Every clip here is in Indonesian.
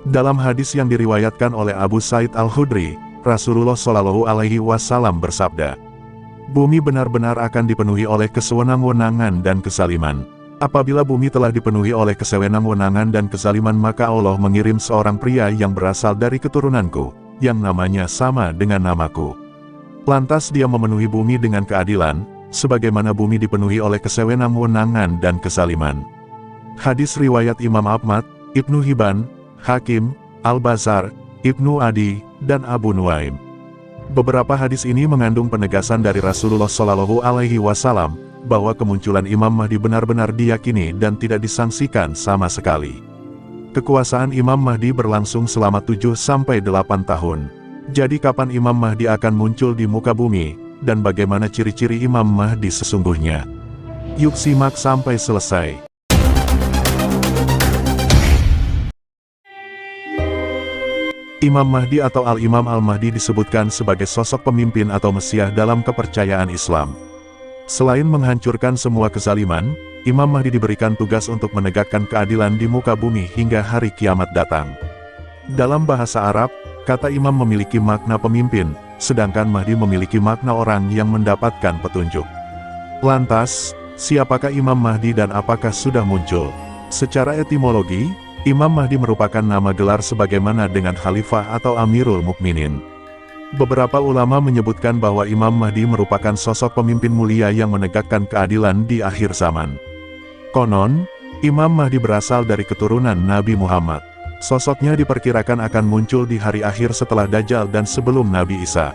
Dalam hadis yang diriwayatkan oleh Abu Sa'id Al-Khudri, Rasulullah Shallallahu Alaihi Wasallam bersabda, "Bumi benar-benar akan dipenuhi oleh kesewenang-wenangan dan kezaliman. Apabila bumi telah dipenuhi oleh kesewenang-wenangan dan kezaliman, maka Allah mengirim seorang pria yang berasal dari keturunanku, yang namanya sama dengan namaku. Lantas dia memenuhi bumi dengan keadilan, sebagaimana bumi dipenuhi oleh kesewenang-wenangan dan kezaliman." Hadis riwayat Imam Ahmad, Ibnu Hibban, Hakim, Al-Bazar, Ibnu Adi, dan Abu Nuaim. Beberapa hadis ini mengandung penegasan dari Rasulullah Shallallahu Alaihi Wasallam bahwa kemunculan Imam Mahdi benar-benar diyakini dan tidak disangsikan sama sekali. Kekuasaan Imam Mahdi berlangsung selama 7-8 tahun. Jadi kapan Imam Mahdi akan muncul di muka bumi, dan bagaimana ciri-ciri Imam Mahdi sesungguhnya? Yuk simak sampai selesai. Imam Mahdi atau Al-Imam Al-Mahdi disebutkan sebagai sosok pemimpin atau Mesias dalam kepercayaan Islam. Selain menghancurkan semua kezaliman, Imam Mahdi diberikan tugas untuk menegakkan keadilan di muka bumi hingga hari kiamat datang. Dalam bahasa Arab, kata imam memiliki makna pemimpin, sedangkan Mahdi memiliki makna orang yang mendapatkan petunjuk. Lantas, siapakah Imam Mahdi dan apakah sudah muncul? Secara etimologi, Imam Mahdi merupakan nama gelar sebagaimana dengan Khalifah atau Amirul Mukminin. Beberapa ulama menyebutkan bahwa Imam Mahdi merupakan sosok pemimpin mulia yang menegakkan keadilan di akhir zaman. Konon, Imam Mahdi berasal dari keturunan Nabi Muhammad. Sosoknya diperkirakan akan muncul di hari akhir setelah Dajjal dan sebelum Nabi Isa.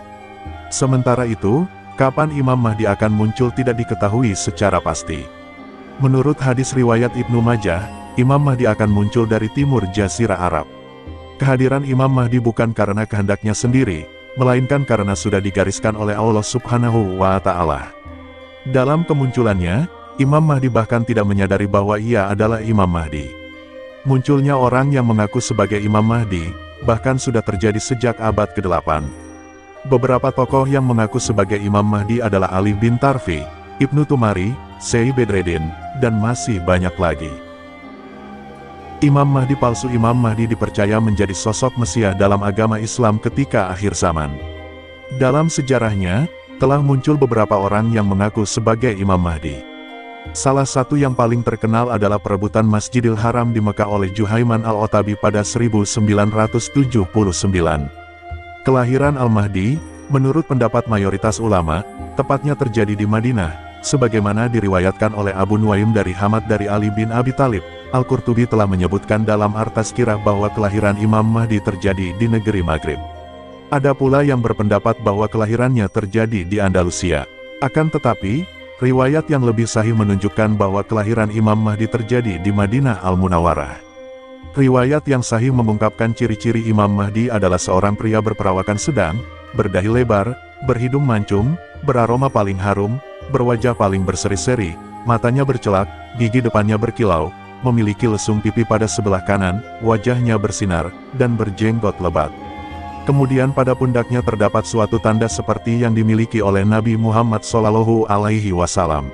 Sementara itu, kapan Imam Mahdi akan muncul tidak diketahui secara pasti. Menurut hadis riwayat Ibnu Majah, Imam Mahdi akan muncul dari timur Jazirah Arab. Kehadiran Imam Mahdi bukan karena kehendaknya sendiri, melainkan karena sudah digariskan oleh Allah Subhanahu wa Ta'ala. Dalam kemunculannya, Imam Mahdi bahkan tidak menyadari bahwa ia adalah Imam Mahdi. Munculnya orang yang mengaku sebagai Imam Mahdi, bahkan sudah terjadi sejak abad ke-8. Beberapa tokoh yang mengaku sebagai Imam Mahdi adalah Ali bin Tarfi, Ibnu Tumari, Syekh Bedreddin, dan masih banyak lagi. Imam Mahdi palsu. Imam Mahdi dipercaya menjadi sosok Mesias dalam agama Islam ketika akhir zaman. Dalam sejarahnya, telah muncul beberapa orang yang mengaku sebagai Imam Mahdi. Salah satu yang paling terkenal adalah perebutan Masjidil Haram di Mekah oleh Juhaiman Al-Otabi pada 1979. Kelahiran Al-Mahdi, menurut pendapat mayoritas ulama, tepatnya terjadi di Madinah, sebagaimana diriwayatkan oleh Abu Nuaim dari Hamad dari Ali bin Abi Thalib. Al-Qurtubi telah menyebutkan dalam At-Tazkirah bahwa kelahiran Imam Mahdi terjadi di negeri Maghrib. Ada pula yang berpendapat bahwa kelahirannya terjadi di Andalusia. Akan tetapi, riwayat yang lebih sahih menunjukkan bahwa kelahiran Imam Mahdi terjadi di Madinah Al-Munawwarah. Riwayat yang sahih mengungkapkan ciri-ciri Imam Mahdi adalah seorang pria berperawakan sedang, berdahi lebar, berhidung mancung, beraroma paling harum, berwajah paling berseri-seri, matanya bercelak, gigi depannya berkilau, memiliki lesung pipi pada sebelah kanan, wajahnya bersinar, dan berjenggot lebat. Kemudian pada pundaknya terdapat suatu tanda seperti yang dimiliki oleh Nabi Muhammad Shallallahu Alaihi Wasallam.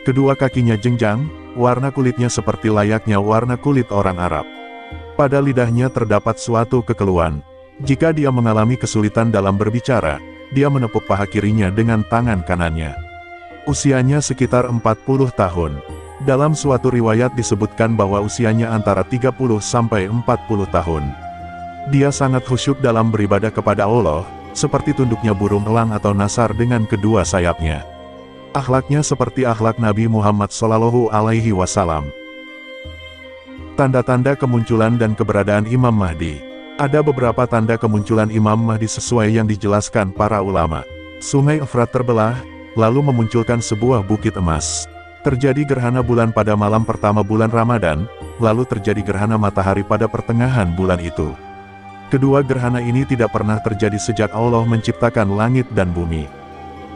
Kedua kakinya jenjang, warna kulitnya seperti layaknya warna kulit orang Arab. Pada lidahnya terdapat suatu kekeluhan. Jika dia mengalami kesulitan dalam berbicara, dia menepuk paha kirinya dengan tangan kanannya. Usianya sekitar 40 tahun. Dalam suatu riwayat disebutkan bahwa usianya antara 30-40 tahun. Dia sangat khusyuk dalam beribadah kepada Allah, seperti tunduknya burung elang atau nasar dengan kedua sayapnya. Akhlaknya seperti akhlak Nabi Muhammad Shallallahu Alaihi Wasallam. Tanda-tanda kemunculan dan keberadaan Imam Mahdi. Ada beberapa tanda kemunculan Imam Mahdi sesuai yang dijelaskan para ulama. Sungai Efrat terbelah, lalu memunculkan sebuah bukit emas. Terjadi gerhana bulan pada malam pertama bulan Ramadan, lalu terjadi gerhana matahari pada pertengahan bulan itu. Kedua gerhana ini tidak pernah terjadi sejak Allah menciptakan langit dan bumi.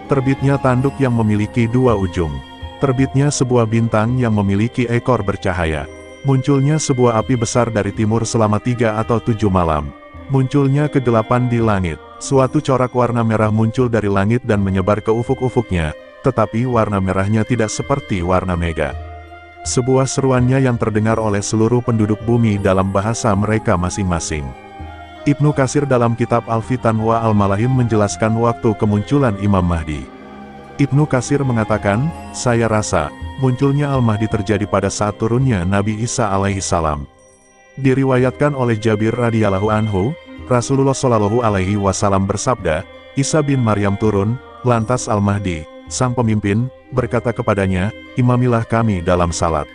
Terbitnya tanduk yang memiliki dua ujung. Terbitnya sebuah bintang yang memiliki ekor bercahaya. Munculnya sebuah api besar dari timur selama 3 atau 7 malam. Munculnya kegelapan di langit. Suatu corak warna merah muncul dari langit dan menyebar ke ufuk-ufuknya, tetapi warna merahnya tidak seperti warna mega. Sebuah seruannya yang terdengar oleh seluruh penduduk bumi dalam bahasa mereka masing-masing. Ibnu Katsir dalam kitab Al-Fitan wa Al-Malahim menjelaskan waktu kemunculan Imam Mahdi. Ibnu Katsir mengatakan, saya rasa, munculnya Al-Mahdi terjadi pada saat turunnya Nabi Isa alaihissalam. Diriwayatkan oleh Jabir radhiyallahu anhu, Rasulullah shallallahu alaihi wasallam bersabda, Isa bin Maryam turun, lantas Al-Mahdi, sang pemimpin, berkata kepadanya, imamilah kami dalam salat.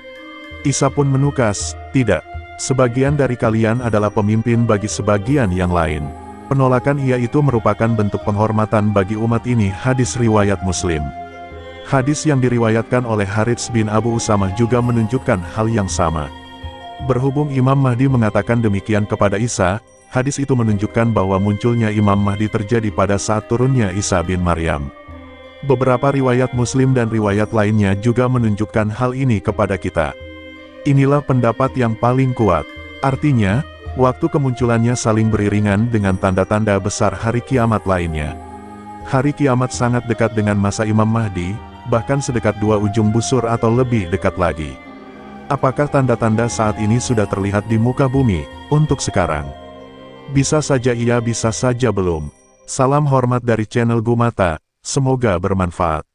Isa pun menukas, tidak. Sebagian dari kalian adalah pemimpin bagi sebagian yang lain. Penolakan ia itu merupakan bentuk penghormatan bagi umat ini. Hadis riwayat Muslim. Hadis yang diriwayatkan oleh Harits bin Abu Usamah juga menunjukkan hal yang sama. Berhubung Imam Mahdi mengatakan demikian kepada Isa, hadis itu menunjukkan bahwa munculnya Imam Mahdi terjadi pada saat turunnya Isa bin Maryam. Beberapa riwayat Muslim dan riwayat lainnya juga menunjukkan hal ini kepada kita. Inilah pendapat yang paling kuat. Artinya, waktu kemunculannya saling beriringan dengan tanda-tanda besar hari kiamat lainnya. Hari kiamat sangat dekat dengan masa Imam Mahdi, bahkan sedekat dua ujung busur atau lebih dekat lagi. Apakah tanda-tanda saat ini sudah terlihat di muka bumi, untuk sekarang? Bisa saja iya, bisa saja belum. Salam hormat dari channel Gumata, semoga bermanfaat.